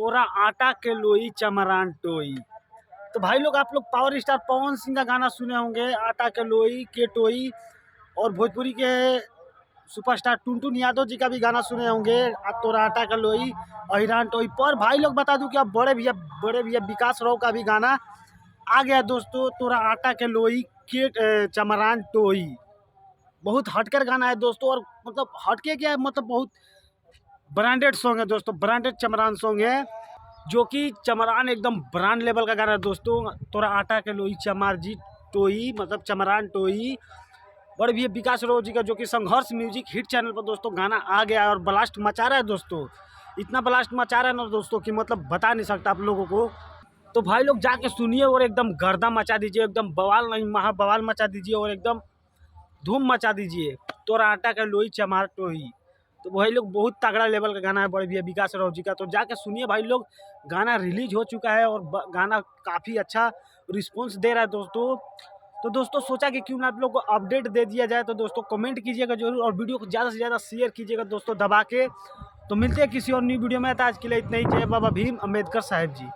तोरा आटा के लोई चमरान टोई। तो भाई लोग आप लोग पावर स्टार पवन सिंह का गाना सुने होंगे, आटा के लोई के टोई। और भोजपुरी के सुपरस्टार टुनटुन यादव जी का भी गाना सुने होंगे, तोरा आटा का लोई अहिरान टोई। पर भाई लोग बता दूं कि अब बड़े भैया विकास राव का भी गाना आ गया दोस्तों, तोरा आटा के लोई के चमरान टोई। बहुत हटकर गाना है दोस्तों, और मतलब हटके क्या है, मतलब बहुत ब्रांडेड सॉन्ग है दोस्तों, ब्रांडेड चमरान सॉन्ग है, जो कि चमरान एकदम ब्रांड लेवल का गाना है दोस्तों। तोरा आटा के लोई चमार जी टोई, मतलब चमरान टोई। बड़े भी विकास राव जी का, जो कि संघर्ष म्यूजिक हिट चैनल पर दोस्तों गाना आ गया है और ब्लास्ट मचा रहा है दोस्तों। इतना ब्लास्ट मचा रहा है ना दोस्तों कि मतलब बता नहीं सकता आप लोगों को। तो भाई लोग जाके सुनिए और एकदम गर्दा मचा दीजिए, एकदम बवाल नहीं महा बवाल मचा दीजिए और एकदम धूम मचा दीजिए। तोरा आटा का लोई चमार टोई, तो भाई लोग बहुत तगड़ा लेवल का गाना है बड़े भैया विकास राव जी का। तो जाके सुनिए भाई लोग, गाना रिलीज हो चुका है और गाना काफ़ी अच्छा रिस्पॉन्स दे रहा है दोस्तों। तो दोस्तों सोचा कि क्यों ना आप लोग को अपडेट दे दिया जाए, तो दोस्तों कमेंट कीजिएगा जरूर और वीडियो को ज़्यादा से ज़्यादा शेयर कीजिएगा दोस्तों दबा के। तो मिलते हैं किसी और न्यू वीडियो में, आज के लिए इतना ही। जय बाबा भीम अम्बेडकर साहब जी।